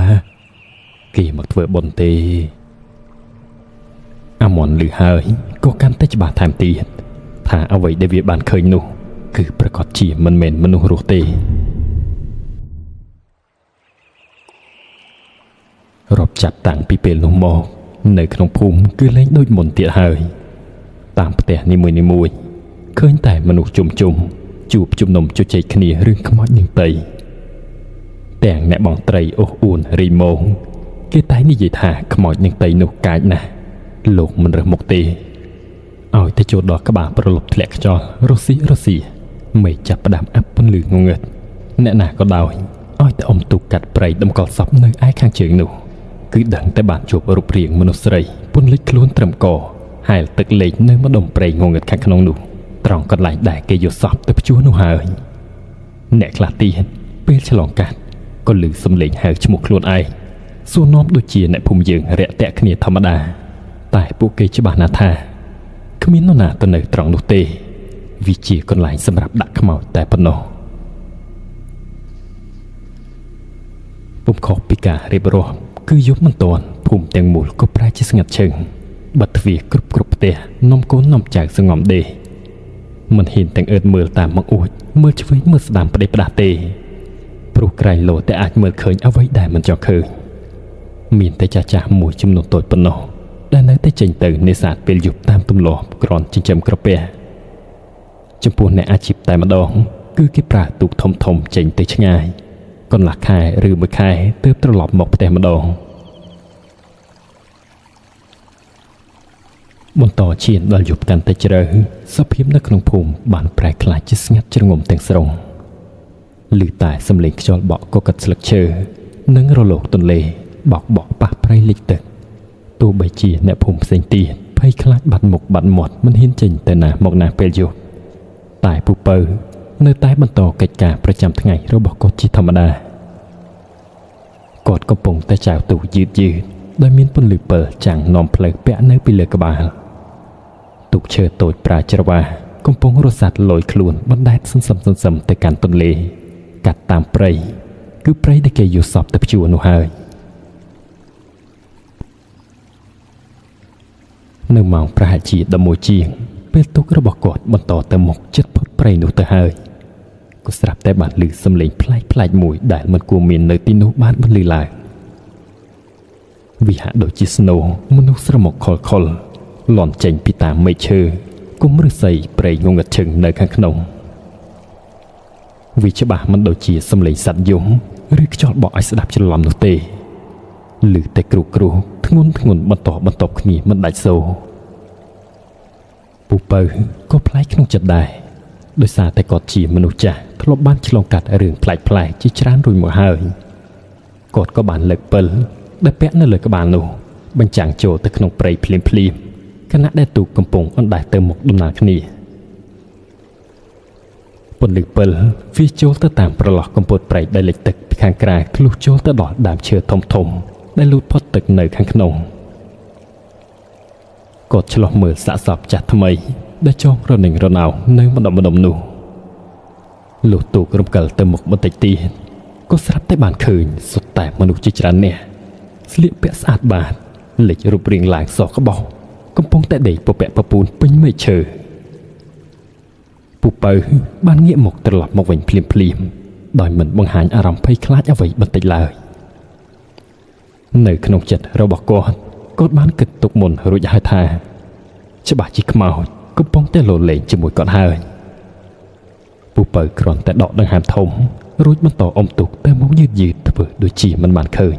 គេមកធ្វើបុណ្យទេអាមន់ឮហើយក៏កាន់តែច្បាស់ថែមទៀតថាអ្វីដែលវាបានឃើញនោះគឺប្រកាសជាមិនមែនមនុស្សរស់ទេរាប់ចាប់តាំងពីពេលនោះមកនៅក្នុងភូមិគឺលែងដូចមុនទៀតហើយតាមផ្ទះនីមួយឃើញតែមនុស្សជុំជួបជំនុំជជែកគ្នារឿងខ្មោចនឹងតីទាំងអ្នកបងត្រីអូសអួនរីម៉ូងគេតែនិយាយថាខ្មោចនឹងតីនោះកាចណាស់លោកមិនរើសមុខទេឲ្យតែចូលដល់ក្បាលប្រលប់ធ្លាក់ខ្យល់រស៊ីមេចាប់ផ្ដាំអាប់ពន្លឺងងឹតអ្នកណាក៏ដោយឲ្យតែអុំទូកកាត់ព្រៃដំកល់សពនៅឯខាងជើងនោះគឺដឹងតែបានជួបរូបរាងមនុស្សស្រីពន្លិចខ្លួនត្រឹមកហែលទឹកលេងនៅម្ដុំព្រៃងងឹតខាងក្នុងនោះត្រង់កន្លែងដែលគេយកសពទៅព្យួរនោះហើយអ្នកខ្លះទៀតពេលឆ្លងកាត់ក៏ឮសំឡេងហៅឈ្មោះខ្លួនឯងសួរនាំដូចជាអ្នកភូមិយើងរាក់ទាក់គ្នាធម្មតាតែពួកគេច្បាស់ណាស់ថាគ្មាននរណាទៅនៅត្រង់នោះទេវាជាកន្លែងសម្រាប់ដាក់ខ្មោចតែប៉ុណ្ណោះពុំខុសពីការរៀបរាប់គឺយប់មិនទាន់ភូមិទាំងមូលក៏ប្រែជាស្ងាត់ឈឹងបិទទ្វារគ្រប់ផ្ទះនាំកូននាំចៅសងំដេកមិនហ៊ានទាំងអើតមើលតាមមកអួចមើលឆ្វេងមើលស្ដាំផ្ដេសផ្ដាស់ទេព្រោះក្រែងលោតែអាចមើលឃើញអ្វីដែលមិនចង់ឃើញមានតែចាស់មួយចំនួនតូចប៉ុណ្ណោះដែលនៅតែចេញទៅនេសាទពេលយប់តាមទម្លាប់គ្រាន់ចិញ្ចឹមក្រពះចំពោះអ្នកអាជីពតែម្ដងគឺគេប្រើទូកធំចេញទៅឆ្ងាយកន្លះខែឬមួយខែទើបត្រឡប់មកផ្ទះម្ដងបន្តឈានដល់យប់កាន់តែជ្រៅសភាពនៅក្នុងភូមិបានប្រែក្លាយជាស្ងាត់ជ្រងំទាំងស្រុងឮតែសំឡេងខ្យល់បក់កកិតស្លឹកឈើនិងរលកទន្លេបក់ប៉ះព្រៃលិចទឹកទោះបីជាអ្នកភូមិផ្សេងទៀតភ័យខ្លាចបាត់មុខបាត់មាត់មិនហ៊ានចេញទៅណាមកណាពេលយប់តែពូពៅនៅតែបន្តកិច្ចការប្រចាំថ្ងៃរបស់គាត់ជាធម្មតាគាត់កំពុងតែចែវទូកយឺតដោយមានពន្លឺពិលចាំងនាំផ្លូវពាក់នៅពីលើក្បាលទូកឈើតូចប្រាច្រវាកំពុងរសាត់លយខ្លួនបណ្ដែតសន្សឹមទៅកាន់ទន្លេកាត់តាមព្រៃគឺព្រៃដែលគេយកសពទៅព្យួរនោះហើយនៅម៉ោងប្រហែលជា11ជាងពេលទូករបស់គាត់បន្តទៅមុខជិតផុតព្រៃនោះទៅហើយក៏ស្រាប់តែបានឮសំឡេងប្លែកមួយដែលមិនគួរមាននៅទីនោះបានបន្លឺឡើងវាហាក់ដូចជាស្នូមនុស្សស្រមុកខុលលាន់ចេញពីតាមមែកឈើ គុំឫស្សីព្រៃងងឹតឈឹងនៅខាងក្នុងវាច្បាស់មិនដូចជាសំឡេងសត្វយំឬខ្យល់បក់ឲ្យស្ដាប់ច្រឡំនោះទេឮតែគ្រូធ្ងន់បន្តគ្នាមិនដាច់សូរពូពៅក៏ប្លែកក្នុងចិត្តដែរដោយសារតែគាត់ជាមនុស្សចាស់ធ្លាប់បានឆ្លងកាត់រឿងប្លែកជាច្រើនរួចមកហើយគាត់ក៏បានលើកពិលដែលពាក់នៅលើក្បាលនោះបញ្ចាំងចូលទៅក្នុងព្រៃភ្លាមខណៈដែលទូកកំពុងអណ្ដែតទៅមុខដំណើរគ្នាពន្លឺពិលវាចូលទៅតាមប្រឡោះកំពតព្រៃដែលលិចទឹកពីខាងក្រៅធ្លុះចូលទៅដល់ដើមឈើធំដែលលូតផុតទឹកនៅខាងក្នុងគាត់ឆ្លោះមើលសាកសពចាស់ថ្មីដែលចងរនឹងរណៅនៅម្ដុំនោះលុះទូករំកិលទៅមុខបន្តិចទៀតក៏ស្រាប់តែបានឃើញសុទ្ធតែមនុស្សជាច្រើននាក់ស្លៀកពាក់ស្អាតបាតលេចរូបរាងឡើងសក្បោសកំពុងតែដេកពពាក់ពពូនពេញមែកឈើពូពៅបានងាកមកត្រឡប់មកវិញភ្លាមដោយមិនបង្ហាញអារម្មណ៍ភ័យខ្លាចអ្វីបន្តិចឡើយនៅក្នុងចិត្តរបស់គាត់បានគិតទុកមុនរួចហើយថាច្បាស់ជាខ្មោចកំពុងតែលោលេងជាមួយគាត់ហើយពូពៅគ្រាន់តែដកដង្ហើមធំរួចបន្តអុំទូកទៅមកយឺតធ្វើដូចជាមិនបានឃើញ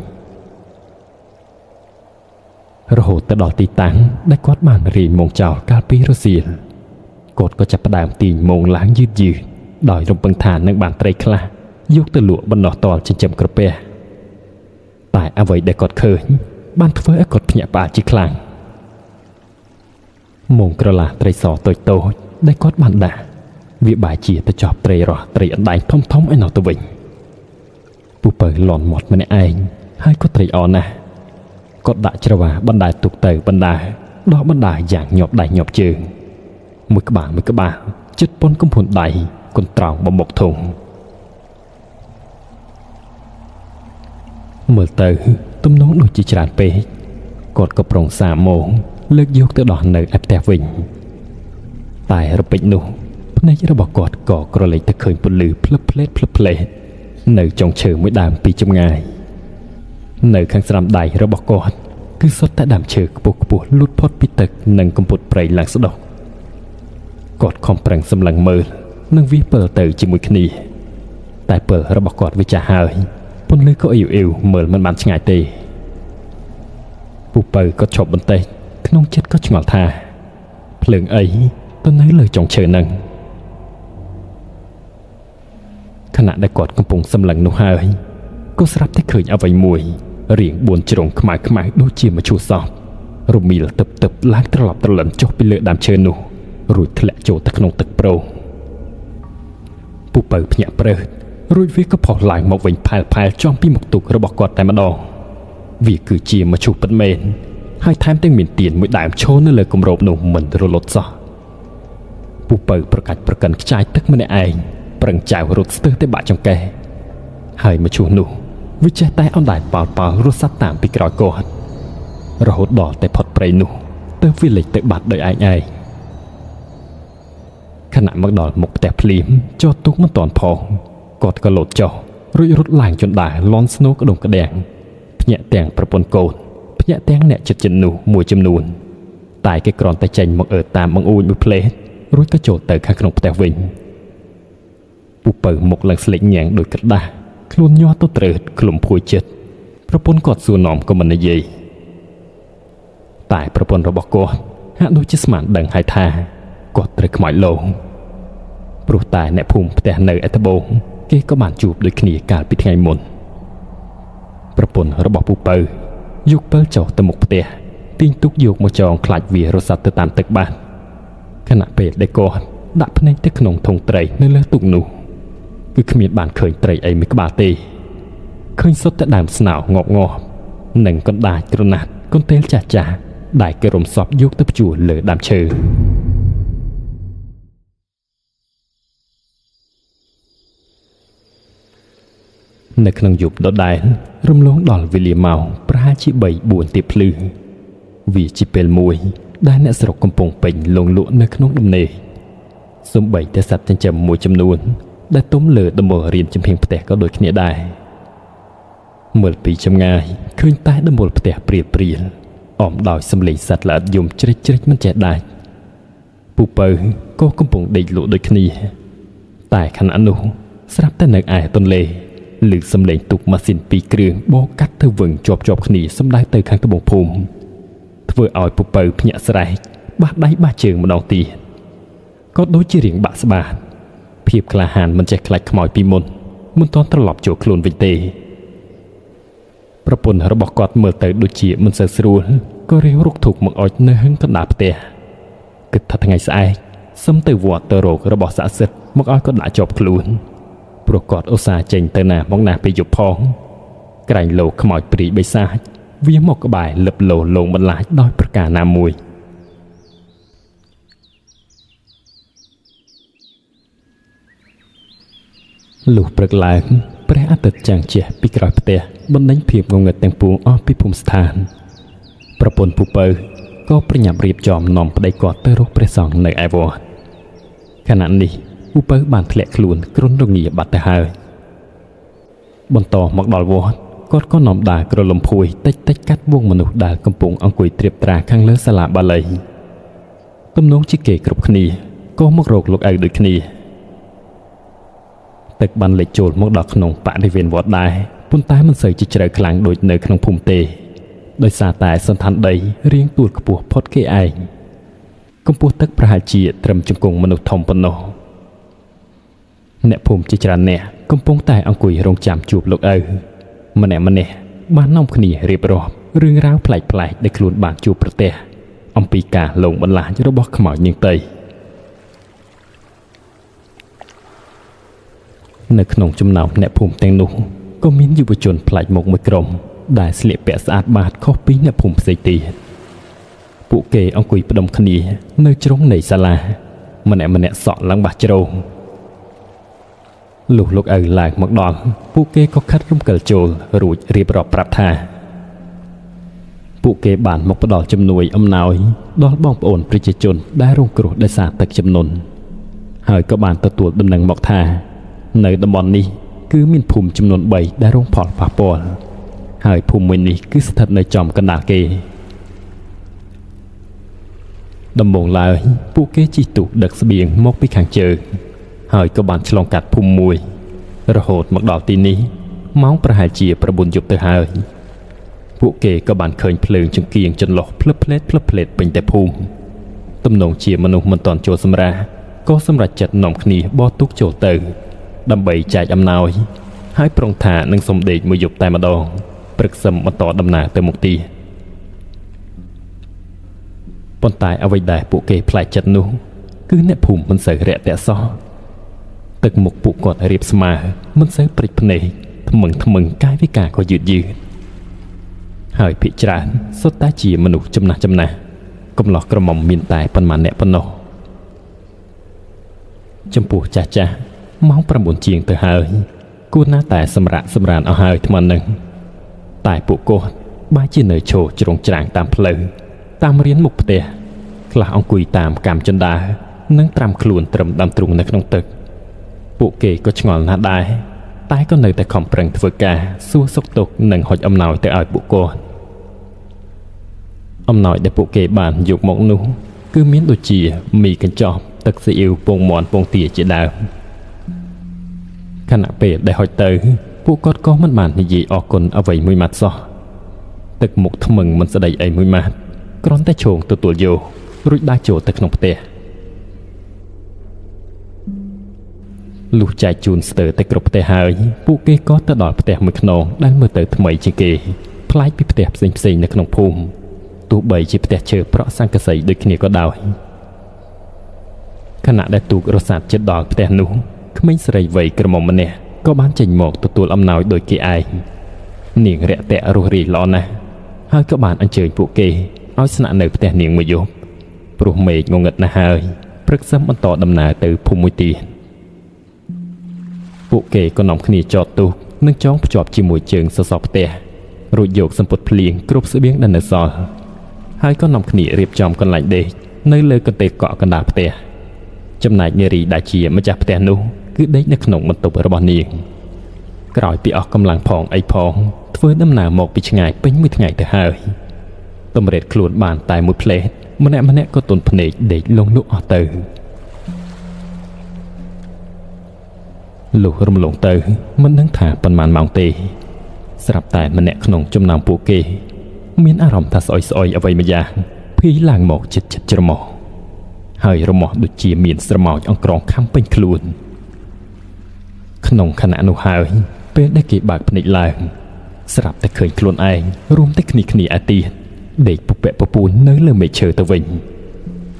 រហូតទៅដល់ទីតាំងដែលគាត់បានរៀបមងចោលកាលពីរសៀលគាត់ក៏ចាប់ផ្ដើមទាញមងឡើងយឺតដោយរំពឹងថានឹងបានត្រីខ្លះយកទៅលក់បណ្ដោះតល់ចិញ្ចឹមក្រពះតែអ្វីដែលគាត់ឃើញបានធ្វើឲ្យគាត់ភ្ញាក់ផ្អើលជាខ្លាំងមងក្រឡាត្រីសតូចដែលគាត់បានដាក់វាបែរជាទៅចោះត្រីរស់ត្រីអណ្ដែងធំឯនោះទៅវិញពូពៅលន់មាត់ម្នាក់ឯងហើយក៏ត្រេកអរណាស់គាត់ដាក់ច្រវាបណ្ដាលទុកទៅបណ្ដាដកបណ្ដាយ៉ាងញាប់ដៃញាប់ជើងមួយក្បាលជិតប៉ុនកំភួនដៃកន្ត្រងបំមុខធុងមើលទៅទំនងដូចជាច្រើនពេកគាត់ក៏ប្រុងសាមងលើកយកទៅដោះនៅឯផ្ទះវិញតែរពេចនោះភ្នែករបស់គាត់ក៏ក្រឡេកទៅឃើញពន្លឺភ្លឹបភ្លែតនៅចុងឈើមួយដើមពីចម្ងាយនៅខាងស្ដាំដៃរបស់គាត់គឺសុទ្ធតែដើមឈើខ្ពស់លូតផុតពីទឹកនិងកំពត់ព្រៃឡើងស្ដុកគាត់ខំប្រឹងសម្លឹងមើលនិងវាពិលទៅជាមួយគ្នាតែពិលរបស់គាត់វាចាស់ហើយពន្លឺក៏អ៊ីវមើលមិនបានឆ្ងាយទេពូពៅក៏ឈប់បន្តិចក្នុងចិត្តក៏ឆ្ងល់ថាភ្លើងអីទៅនៅលើចុងឈើនឹងខណៈដែលគាត់កំពុងសម្លឹងនោះហើយក៏ស្រាប់តែឃើញអ្វីមួយរាង4ជ្រុងខ្មៅដូចជាមឈូសសពរមៀលទឹកឡើងត្រឡប់ត្រលិនចុះពីលើដើមឈើនោះរួចធ្លាក់ចូលទៅក្នុងទឹកប្រោងពូពៅភ្ញាក់ព្រឺរួចវាក៏ផុសឡើងមកវិញផែលចំពីមុខទូករបស់គាត់តែម្ដងវាគឺជាមឈូសពិតមែនហើយថែមទាំងមានទៀនមួយដើមឈរនៅលើគម្របនោះមិនរលត់សោះពូពៅប្រកាច់ប្រកិនខ្ចាយទឹកម្នាក់ឯងប្រឹងចៅរត់ស្ទើរតែបាក់ចង្កេះហើយមឈូសនោះវាចេះតែអណ្ដែតប៉ោលរត់សាត់តាមពីក្រោយគាត់រហូតដល់តែផុតព្រៃនោះទើបវាលេចទៅបាត់ដោយឯងខណៈមកដល់មុខផ្ទះភ្លាមចុះទូកមិនតាន់ផងគាត់ក៏លោតចុះរួចរត់ឡើងជណ្ដើរលន់ស្នូកក្ដុំក្ដាំងភ្ញាក់ទាំងប្រពន្ធកូនភ្ញាក់ទាំងអ្នកចិត្តចិននោះមួយចំនួនតែគេគ្រាន់តែចេញមកតាមបង្អួចមួយផ្លេតរួចក៏ចូលទៅខាងក្នុងផ្ទះវិញពូពៅមុខឡើងស្លេកញ៉ាំងដោយក្រដាស់ខ្លួនញាស់ទៅត្រើតក្លុំភួយចិត្តប្រពន្ធគាត់សួរនាំក៏មិននិយាយតែប្រពន្ធរបស់គាត់ហាក់ដូចជាស្មានដឹងហើយថាគាត់ត្រូវខ្មោចលងព្រោះតែអ្នកភូមិផ្ទះនៅឯត្បូងគេក៏បានជួបដូចគ្នាកាលពីថ្ងៃមុនប្រពន្ធរបស់ពូពៅយកពិលចុះទៅមុខផ្ទះទាញទុកយកមកចងខ្លាច់វារសាត់ទៅតាមទឹកបាត់ខណៈពេលដែលគាត់ដាក់ភ្នែកទៅក្នុងធុងត្រីនៅលើទូកនោះគឺគ្មានបានឃើញត្រីអីមួយក្បាលទេឃើញសុទ្ធតែដើមស្នោងប់ងាប់និងកណ្ដាចក្រណាត់កន្ទេលចាស់ដែលគេរំសពយកទៅព្យួរលើដើមឈើនៅក្នុងយប់ដដែលរំលងដល់វេលាម៉ោងប្រហែលជា 3-4 ទៀបភ្លឺវាជាពេលមួយដែលអ្នកស្រុកកំពុងពេញលងលក់នៅក្នុងដំណេកសូម្បីតែសត្វចិញ្ចឹមមួយចំនួនដែលទុំលើដំបូលរៀនចំហៀងផ្ទះក៏ដូចគ្នាដែរមើលពីចម្ងាយឃើញតែដំបូលផ្ទះព្រាលអមដោយសម្លេងសត្វល្អិតយំជ្រិចមិនចេះដាច់ព ពូពៅក៏កំពុងដេកលក់ដូចគ្នាតែខណៈនោះស្រាប់តែនៅឯទន្លេឮសំឡេងទូកម៉ាស៊ីន2គ្រឿងបោកកាត់ទៅវឹងជាប់គ្នាសម្ដៅទៅខាងត្បូងភូមិធ្វើឲ្យពូពៅភ្ញាក់ស្រែកបះដៃបះជើងម្ដងទៀតក៏ដូចជារៀងបាក់ស្បាតភាពក្លាហានមិនចេះខ្លាចខ្មោចពីមុនមិនទាន់ត្រឡប់ចូលខ្លួនវិញទេប្រពន្ធរបស់គាត់មើលទៅដូចជាមិនសូវស្រួលក៏រៀងរុកធុកមកអុចនៅហឹងកណ្ដាលផ្ទះគិតថាថ្ងៃស្អែកសឹមទៅវត្តទៅរករបស់ស័ក្តិសិទ្ធិមកឲ្យគាត់ដាក់ជាប់ខ្លួនព្រោះគាត់ឧស្សាហ៍ចេញទៅណាមកណាពេលយប់ផងក្រែងលោខ្មោចព្រីបិសាចវាមកក្បែរលឹបលោលងបន្លាចដោយប្រការណាមួយលុះព្រឹកឡើងព្រះអាទិត្យចាំងជះពីក្រោយផ្ទះបណ្ដេញភាពងងឹតទាំងពួងអស់ពីភូមិស្ថានប្រពន្ធពូពៅក៏ប្រញាប់រៀបចំនាំប្តីគាត់ទៅរកព្រះសង្ឃនៅឯវត្តខណៈនេះពូពៅបានធ្លាក់ខ្លួនគ្រុនរងាបាត់ទៅហើយបន្តមកដល់វត្តគាត់ក៏នាំដើរក្រលំភួយតិចកាត់វងមនុស្សដែលកំពុងអង្គុយត្រៀបត្រាខាងលើសាលាបាលីទំនងជាគេគ្រប់គ្នាក៏មករកលោកឪដូចគ្នាទឹកបានលិចចូលមកដល់ក្នុងបរិវេណវត្តដែរប៉ុន្តែមិនសូវជាជ្រៅខ្លាំងដូចនៅក្នុងភូមិទេដោយសារតែសន្តានដីរាងទួលខ្ពស់ផុតគេឯងកម្ពស់ទឹកប្រហែលជាត្រឹមជង្គង់មនុស្សធំប៉ុណ្ណោះអ្នកភូមិជាច្រើនអ្នកកំពុងតែអង្គុយរងចាំជួបលោកឪម្នាក់បាននាំគ្នារៀបរាប់រឿងរ៉ាវប្លែកៗដែលខ្លួនបានជួបប្រទះអំពីការលងបន្លាចរបស់ខ្មោចនាងតីនៅក្នុងចំណោមអ្នកភូមិទាំងនោះក៏មានយុវជនប្លែកមុខមួយក្រុមដែលស្លៀកពាក់ស្អាតបាតខុសពីអ្នកភូមិផ្សេងទៀតពួកគេអង្គុយផ្ដុំគ្នានៅជ្រុងនៃសាលាម្នាក់សក់ឡើងបះជ្រោងលុះលោកឪឡើងមកដល់ពួកគេក៏ខិតរំកិលចូលរួចរៀបរាប់ប្រាប់ថាពួកគេបានមកផ្ដល់ជំនួយអំណោយដល់បងប្អូនប្រជាជនដែលរងគ្រោះដោយសារទឹកជំនន់ហើយក៏បានទទួលដំណឹងមកថានៅតំបន់នេះគឺមានភូមិចំនួន3ដែលរងផលប៉ះពាល់ហើយភូមិមួយនេះគឺស្ថិតនៅចំកណ្ដាលគេដំបូងឡើយពួកគេជិះទូកដឹកស្បៀងមកពីខាងជើងហើយក៏បានឆ្លងកាត់ភូមិមួយរហូតមកដល់ទីនេះម៉ោងប្រហែលជា9យប់ទៅហើយពួកគេក៏បានឃើញភ្លើងចង្គៀងចន្លោះភ្លឹបភ្លែតពេញតែភូមិទំនងជាមនុស្សមិនទាន់ចូលសម្រាក៏សម្រេចចិត្តនាំគ្នាបោះទូកចូលទៅដើម្បីចែកអំណោយហើយប្រុងថានឹងសុំដេកមួយយប់តែម្ដងព្រឹកសឹមបន្តដំណើរទៅមុខទីប៉ុន្តែអ្វីដែលពួកគេផ្លែកចិត្តនោះគឺអ្នកភូមិមិនសូវរាក់ទាក់សោះទឹកមុខពួកគាត់រៀបស្មើមិនសូវព្រិចភ្នែកថ្មឹងកាយវិការក៏យឺតហើយភាគច្រើនសុទ្ធតែជាមនុស្សចំណាស់កំឡោះក្រមុំមានតែប៉ុន្មានអ្នកប៉ុណ្ណោះចំពោះចាស់ម៉ោង9ជាងទៅហើយគួរណាតែសម្រានអស់ហើយថ្មនឹងតែពួកគាត់បែរជានៅឈរជ្រងច្រាងតាមផ្លូវតាមរៀនមុខផ្ទះខ្លះអង្គុយតាមកាំជណ្ដារនិងត្រាំខ្លួនត្រឹមដើមទ្រូងនៅក្នុងទឹកពួកគេក៏ឆ្ងល់ណាស់ដែរតែក៏នៅតែខំប្រឹងធ្វើការសួរសុខទុក្ខនិងហុចអំណោយទៅឲ្យពួកគាត់អំណោយដែលពួកគេបានយកមកនោះគឺមានដូចជាមីកញ្ចប់ទឹកស៊ីអ៊ីវពងមាន់ពងទាជាដើមខណៈពេលដែលហុចទៅពួកគាត់ក៏មិនបាននិយាយអរគុណអ្វីមួយម៉ាត់សោះទឹកមុខថ្មឹងមិនស្ដីអីមួយម៉ាត់គ្រាន់តែឈោងទទួលយករួចដើរចូលទៅក្នុងផ្ទះលុះចែកជូនស្ទើរតែគ្រប់ផ្ទះហើយពួកគេក៏ទៅដល់ផ្ទះមួយខ្នងដែលមើលទៅថ្មីជាងគេប្លែកពីផ្ទះផ្សេងនៅក្នុងភូមិទោះបីជាផ្ទះឈើប្រក់ស័ង្កសីដូចគ្នាក៏ដោយខណៈដែលទូករសាទជិតដល់ផ្ទះនោះក្មេងស្រីវ័យក្រមុំម្នាក់ក៏បានចេញមកទទួលអំណោយដោយគេឯងនាងរាក់ទាក់រស់រាយល្អណាស់ហើយក៏បានអញ្ជើញពួកគេឲ្យស្នាក់នៅផ្ទះនាងមួយយប់ព្រោះមេឃងងឹតណាស់ហើយព្រឹកសឹមបន្តដំណើរទៅភូមិមួយទៀតពួកគេក៏នាំគ្នាចតទូកនិងចងភ្ជាប់ជាមួយជើងសសរផ្ទះរួចយកសម្ពុតភ្លៀងគ្រប់ស្បៀងដែលនៅសល់ហើយក៏នាំគ្នារៀបចំកន្លែងដេកនៅលើកន្ទេលកក់កណ្ដាលផ្ទះចំណែកនារីដែលជាម្ចាស់ផ្ទះនោះគឺដេកនៅក្នុងបន្ទប់របស់នាងក្រោយពីអស់កម្លាំងផងអីផងធ្វើដំណើរមកពីឆ្ងាយពេញមួយថ្ងៃទៅហើយតម្រេតខ្លួនបានតែមួយផ្លេត ម្នាក់ក៏ទន់ភ្នែកដេកលងលក់អស់ទៅលុះរំលងទៅមិនដឹងថាប៉ុន្មានម៉ោងទេស្រាប់តែម្នាក់ក្នុងចំណោមពួកគេមានអារម្មណ៍ថាស្អុយអ្វីមួយយ៉ាងភ័យឡើងមកចិត្តច្រមុះហើយរមាស់ដូចជាមានស្រមោចអង្ក្រងខំពេញខ្លួនក្នុងខណៈនោះហើយពេលដែលគេបើកភ្នែកឡើងស្រាប់តែឃើញខ្លួនឯងរួមតែគ្នាឯទៀតដេកពពាក់ពពូននៅលើមេឃឈើទៅវិញ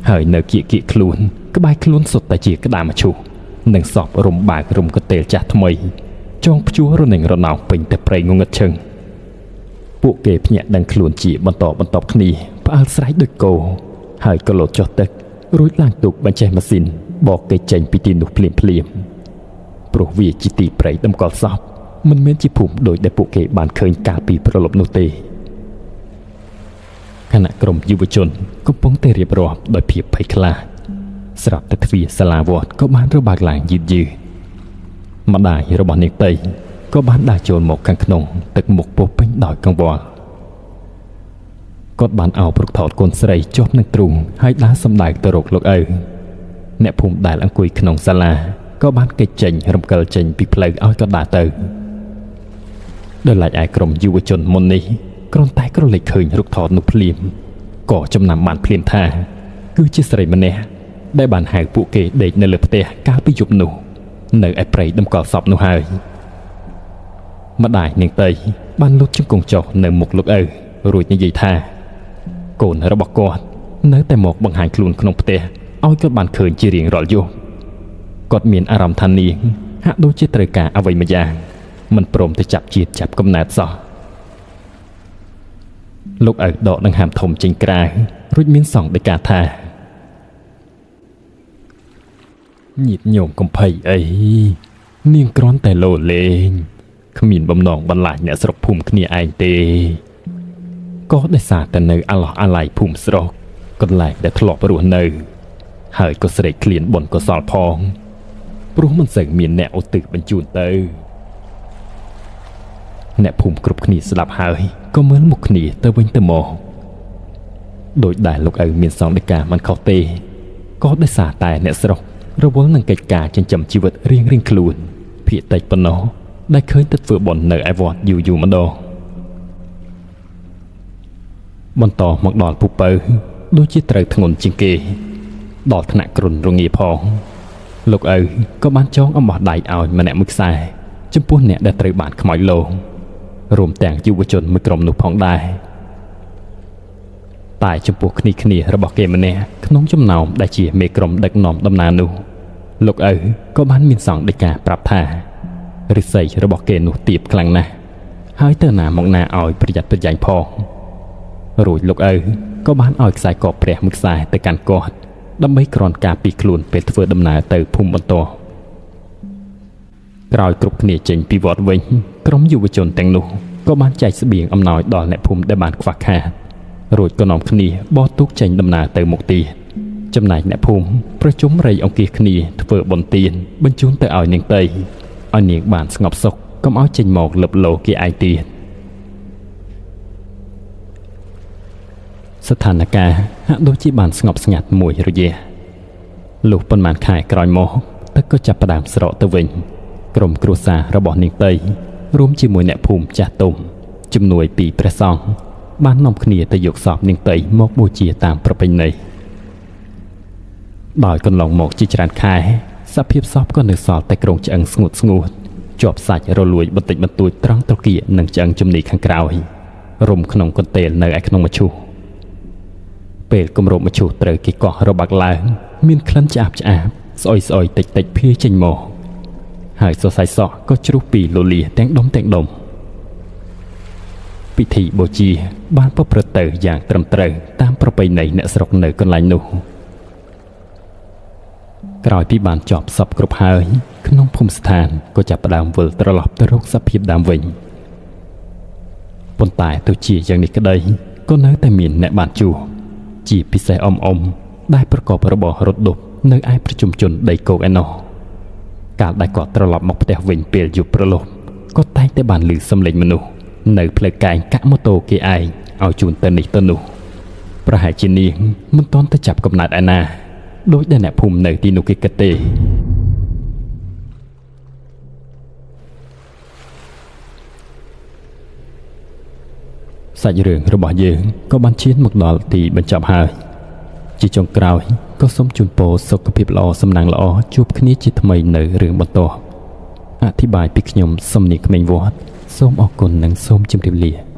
ហើយនៅគៀកខ្លួនក្បែរខ្លួនសុទ្ធតែជាក្តាមមឈូសនិងសពរំបើករំកតេលចាស់ថ្មីចងព្យួររនឹងរណោពេញតែព្រៃងងឹតឈឹងពួកគេភ្ញាក់ដឹងខ្លួនជាបន្តគ្នាផ្អើលស្រែកដូចគោហើយក៏លោតចុះទឹករួចឡើងទូកបញ្ចេះម៉ាស៊ីនបកគេចេញពីទីនោះភ្លាមព្រោះវាជាទីព្រៃតម្កល់សពមិនមែនជាភូមិដោយដែលពួកគេបានឃើញកាលពីប្រលប់នោះទេគណៈក្រុមយុវជនកំពុងតែរៀបរាប់ដោយភាពភ័យខ្លាចស្រាប់តែទ្វារសាលាវត្តក៏បានរបើកឡើងយឺតម្ដាយរបស់នាងតីក៏បានដើរចូលមកខាងក្នុងទឹកមុខពោពេញដោយកង្វល់គាត់បានអោបរុកថោតកូនស្រីជាប់នឹងទ្រូងហើយដើរសម្ដែងទៅរកលោកឪអ្នកភូមិដែលអង្គុយក្នុងសាលាក៏បានគេចចេញរំកិលចេញពីផ្លូវឲ្យគាត់ដើរទៅដោយឡែកឯក្រុមយុវជនមុននេះគ្រាន់តែក្រឡេកឃើញរុកថោតនោះភ្លាមក៏ចំណាំបានភ្លាមថាគឺជាស្រីម្នាក់ដែលបានហៅពួកគេដេកនៅលើផ្ទះកាលពីយប់នោះនៅឯព្រៃតម្កល់សពនោះហើយម្ដាយនាងតីបានលុតជង្គង់ចុះនៅមុខលោកឪរួចនិយាយថាកូនរបស់គាត់នៅតែមកបង្ហាញខ្លួនក្នុងផ្ទះឲ្យគាត់បានឃើញជារៀងរាល់យប់គាត់មានអារម្មណ៍ថានាងហាក់ដូចជាត្រូវការអ្វីមួយយ៉ាងមិនព្រមទៅចាប់ជាតិចាប់កំណើតសោះលោកឪដកដង្ហើមធំចេញក្រៅរួចមានសង្ឃដីកាថាញាតិញោមកំភៃអីនាងគ្រាន់តែលោលេងគ្មានបំណងបន្លាចអ្នកស្រុកភូមិគ្នាឯងទេក៏ដោយសារតែនៅអាឡោះអាឡៃភូមិស្រុកកន្លែងដែលធ្លាប់រស់នៅហើយក៏ស្រេកឃ្លានបុណ្យកុសលផងព្រោះមិនសូវមានអ្នកឧទ្ទិសបញ្ជូនទៅអ្នកភូមិគ្រប់គ្នាស្ដាប់ហើយក៏មើលមុខគ្នាទៅវិញទៅមកដោយដែលលោកឪមានសង្ឃដីកាមិនខុសទេក៏ដោយសារតែអ្នកស្រុករវល់នឹងកិច្ចការចិញ្ចឹមជីវិតរៀងខ្លួនភាគតិចប៉ុណ្ណោះដែលឃើញទៅធ្វើបុណ្យនៅឯវត្តយូរម្ដងបន្តមកដល់ពូពៅដូចជាត្រូវធ្ងន់ជាងគេដល់ថ្នាក់គ្រុនរងាផងលោកឪក៏បានចងអំបោះដៃឲ្យម្នាក់មួយខ្សែចំពោះអ្នកដែលត្រូវបានខ្មោចលងរួមទាំងយុវជនមួយក្រុមនោះផងដែរតែចំពោះគ្នារបស់គេម្នាក់ក្នុងចំណោមដែលជាមេក្រុមដឹកនាំដំណើរនោះលោកឪក៏បានមានសង្ឃដីកាប្រាប់ថាឫស្សីរបស់គេនោះទាបខ្លាំងណាស់ហើយទៅណាមកណាឲ្យប្រយ័ត្នប្រយែងផងរួចលោកឪក៏បានឲ្យខ្សែកព្រះមួយខ្សែទៅកាន់គាត់ដើម្បីគ្រាន់ការពីខ្លួនពេលធ្វើដំណើរទៅភូមិបន្ទាប់ក្រោយគ្រប់គ្នាចេញពីវត្តវិញក្រុមយុវជនទាំងនោះក៏បានចែកស្បៀងអំណោយដល់អ្នកភូមិដែលបានខ្វះខាតរួចក៏នាំគ្នាបោះទូកចេញដំណើរទៅមុខទៀតចំណែកអ្នកភូមិប្រជុំរៃអង្គាសគ្នាធ្វើបុណ្យទានបញ្ជូនទៅឲ្យនាងតីឲ្យនាងបានស្ងប់សុខកុំឲ្យចេញមកលឹបលោគេឯងទៀតស្ថានភាពហាក់ដូចជាបានស្ងប់ស្ងាត់មួយរយៈលុះប៉ុន្មានខែក្រោយមកទឹកក៏ចាប់ផ្ដើមស្រកទៅវិញក្រុមគ្រួសាររបស់នាងតីរួមជាមួយអ្នកភូមិចាស់ទុំជំនួយពីព្រះសង្ឃបាននាំគ្នាទៅយកសពនាងតីមកបូជាតាមប្រពៃណីដោយកន្លងមកជាច្រើនខែសភាពសពក៏នៅសល់តែគ្រោងឆ្អឹងស្ងួតជាប់សាច់រលួយបន្តិចបន្តួចត្រង់ត្រគាកនិងឆ្អឹងជំនីខាងក្រោយរុំក្នុងកន្ទេលនៅឯក្នុងមឈូសពេលគម្របមឈូសត្រូវគេកោះរបាក់ឡើងមានក្លិនឆ្អាបស្អុយតិចភាយចេញមកហើយសរសៃសក់ក៏ជ្រុះពីលលាទាំងដុំពិធីបូជាបានប្រព្រឹត្តទៅយ៉ាងត្រឹមត្រូវតាមប្រពៃណីអ្នកស្រុកនៅកន្លែងនោះក្រោយពីបានចប់សពគ្រប់ហើយក្នុងភូមិស្ថានក៏ចាប់ផ្ដើមវិលត្រឡប់ទៅរកសភាពដើមវិញប៉ុន្តែទោះជាយ៉ាងនេះក្តីក៏នៅតែមានអ្នកបានជួបជាពិសេសអ៊ំដែលប្រកបរបររត់ដប់នៅឯប្រជុំជនដីគោកឯណោះកាលដែលគាត់ត្រឡប់មកផ្ទះវិញពេលយប់ព្រលប់គាត់តែងតែបានឮសំឡេងមនុស្សនៅផ្លូវកែងកាក់ម៉ូតូគេឯងឲ្យជូនទៅនេះទៅនោះ ប្រហែលជានាងមិនទាន់ទៅចាប់កំណើតឯណាដោយដែលអ្នកភូមិនៅទីនោះគេគិតទេសាច់រឿងរបស់យើងក៏បានឈានមកដល់ទីបញ្ចប់ហើយជាចុងក្រោយក៏សូមជូនពរសុខភាពល្អសំណាងល្អជួបគ្នាជាថ្មីនៅរឿងបន្តអធិប្បាយពីខ្ញុំសំនីក្មេងវត្តសូមអរគុណនិងសូមជម្រាបលា